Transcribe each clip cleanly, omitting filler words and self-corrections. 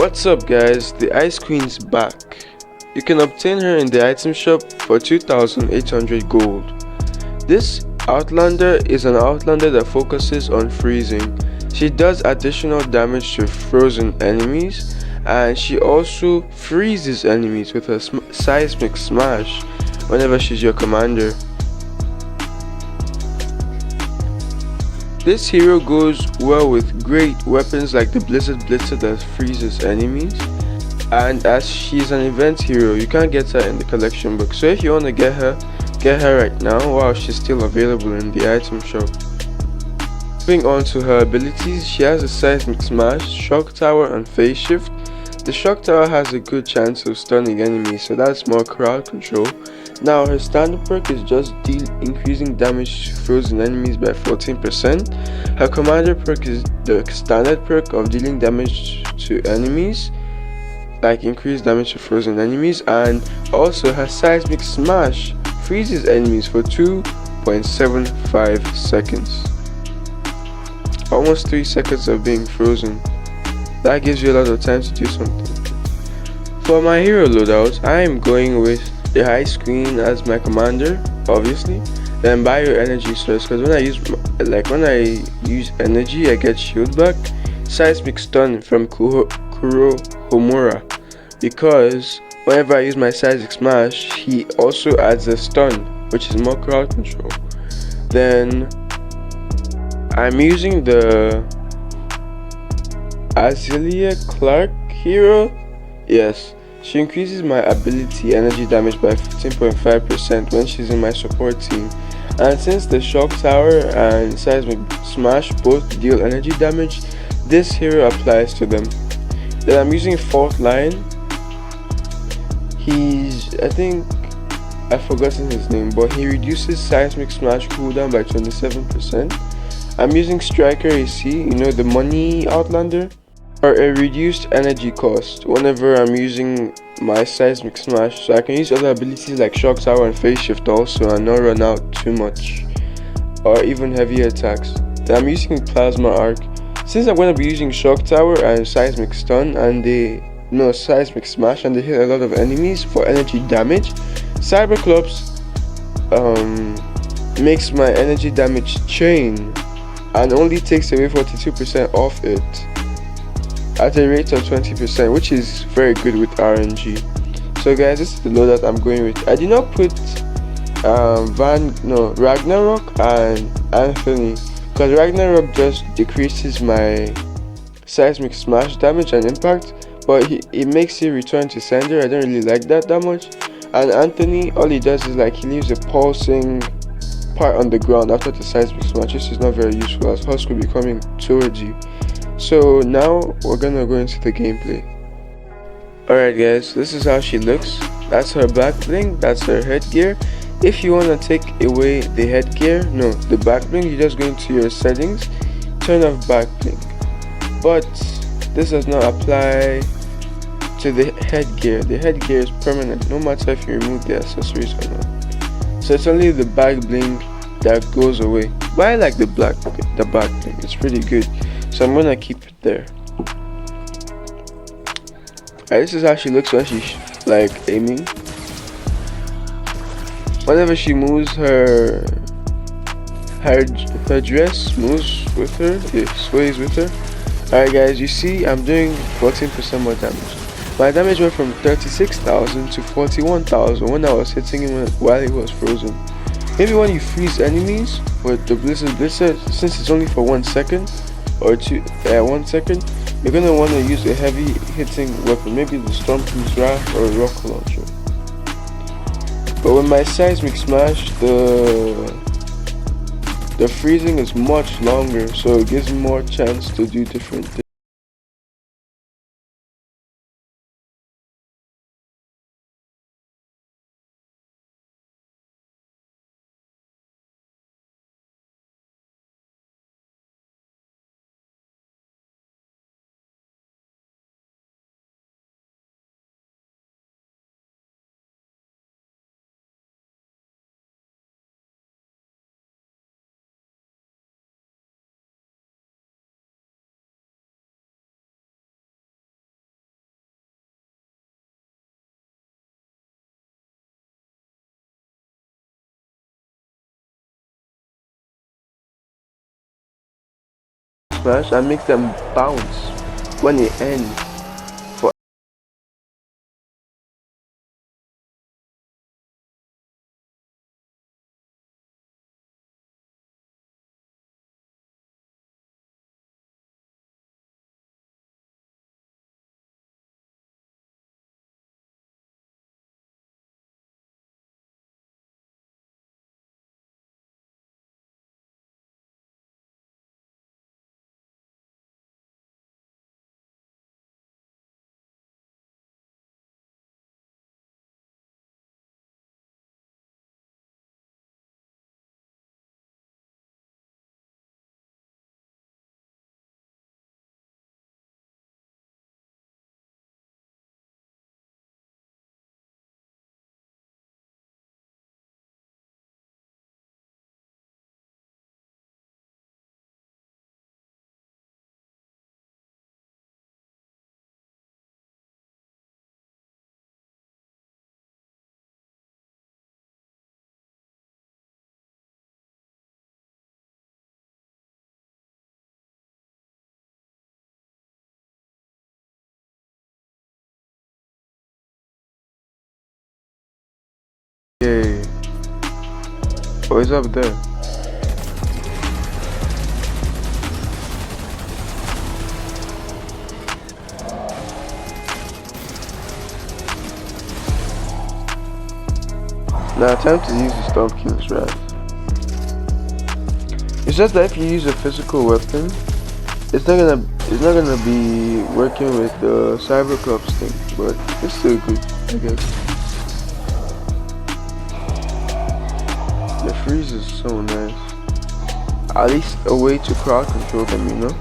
What's up guys, the Ice Queen's back. You can obtain her in the item shop for 2,800 gold. This Outlander is an Outlander that focuses on freezing. She does additional damage to frozen enemies, and she also freezes enemies with her Seismic Smash whenever she's your commander. This hero goes well with great weapons like the Blizzard Blitzer that freezes enemies, and as she's an event hero you can't get her in the collection book, so if you want to get her right now while she's still available in the item shop. Moving on to her abilities, she has a Seismic Smash, Shock Tower and Phase Shift. The Shock Tower has a good chance of stunning enemies, so that's more crowd control. Now her standard perk is just increasing damage to frozen enemies by 14%. Her commander perk is the standard perk of dealing damage to enemies, like increased damage to frozen enemies, and also her Seismic Smash freezes enemies for 2.75 seconds. Almost 3 seconds of being frozen. That gives you a lot of time to do something. For my hero loadout, I am going with the Ice Queen as my commander, obviously. Then Bio Energy Source, because when I use energy, I get shield back. Seismic Stun from Kurohomura, because whenever I use my Seismic Smash, he also adds a stun, which is more crowd control. Then I'm using the Azealia Clark hero. Yes, she increases my ability energy damage by 15.5% when she's in my support team, and since the Shock Tower and Seismic Smash both deal energy damage, this hero applies to them. Then I'm using Fortnite. I've forgotten his name, but he reduces Seismic Smash cooldown by 27%. I'm using Striker AC, the money Outlander, for a reduced energy cost whenever I'm using my Seismic Smash, so I can use other abilities like Shock Tower and Phase Shift also and not run out too much, or even heavy attacks. Then I'm using Plasma Arc. Since I'm going to be using Shock Tower and Seismic Stun and Seismic Smash, and they hit a lot of enemies for energy damage, Cyberclops makes my energy damage chain and only takes away 42% off it at a rate of 20%, which is very good with RNG. So guys, this is the loadout I'm going with. I did not put Ragnarok and Anthony, because Ragnarok just decreases my Seismic Smash damage and impact, but it makes it return to sender. I don't really like that much. And Anthony, all he does is he leaves a pulsing part on the ground after the Seismic Smash, which is not very useful as husks will be coming towards you. So now we're gonna go into the gameplay. Alright guys, this is how she looks. That's her back bling, that's her headgear. If you wanna take away the headgear, the back bling, you just go into your settings, turn off back bling. But this does not apply to the headgear. The headgear is permanent no matter if you remove the accessories or not. So it's only the back bling that goes away. But I like the back bling, it's pretty good. So I'm gonna keep it there. Alright, this is how she looks when she's aiming. Whenever she moves, her dress moves with her, it sways with her. Alright guys, you see I'm doing 14% more damage. My damage went from 36,000 to 41,000 when I was hitting him while he was frozen. Maybe when you freeze enemies with the Blizzard Blitzer, since it's only for 1 second or 1 second, you're gonna want to use a heavy hitting weapon, maybe the Stormking's Wrath or a rocket launcher. But with my Seismic Smash, the freezing is much longer, so it gives me more chance to do different things. smash and make them bounce when it ends. For yay. Oh, it's up there. Now time to use the storm kills, right? It's just that if you use a physical weapon, it's not gonna be working with the Cyberclops thing, but it's still good, I guess. The freeze is so nice. At least a way to crowd control them, you know?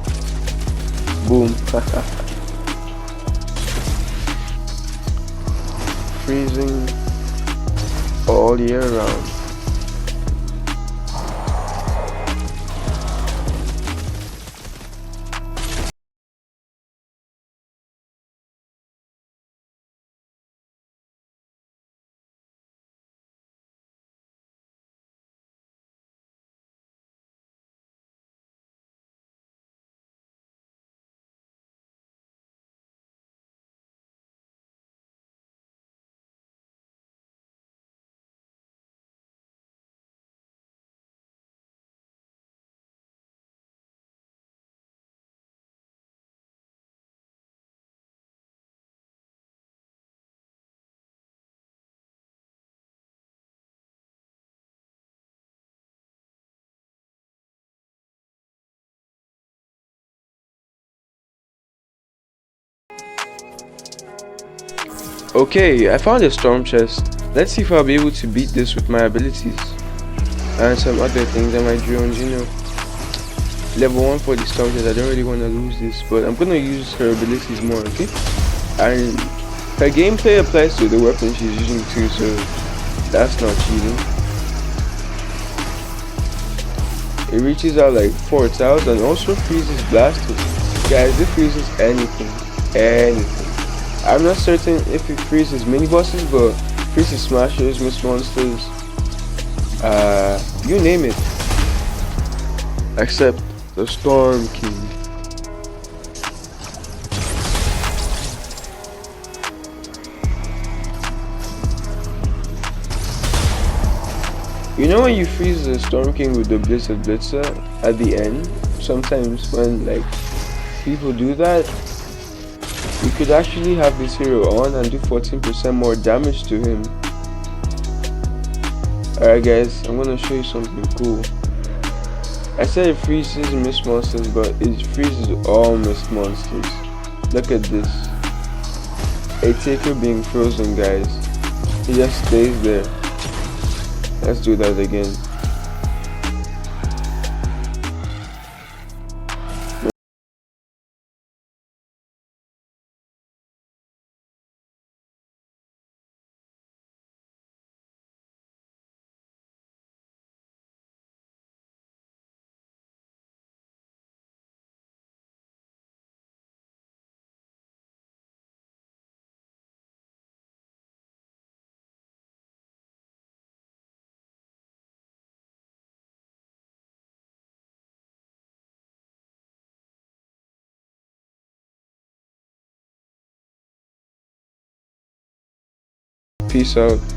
Boom. Freezing all year round. Okay, I found a storm chest. Let's see if I'll be able to beat this with my abilities. And some other things and my drones, you know. Level 1 for the storm chest, I don't really want to lose this, but I'm gonna use her abilities more, okay? And her gameplay applies to the weapon she's using too, so that's not cheating. It reaches out like 4,000 and also freezes blasters. Guys, it freezes anything. I'm not certain if it freezes mini bosses, but freezes smashers, miss monsters, you name it, except the Storm King. You know when you freeze the Storm King with the Blizzard Blitzer at the end, sometimes when like people do that, you could actually have this hero on and do 14% more damage to him. Alright guys, I'm gonna show you something cool. I said it freezes mist monsters, but it freezes all mist monsters. Look at this. A taker being frozen, guys. He just stays there. Let's do that again. Peace out.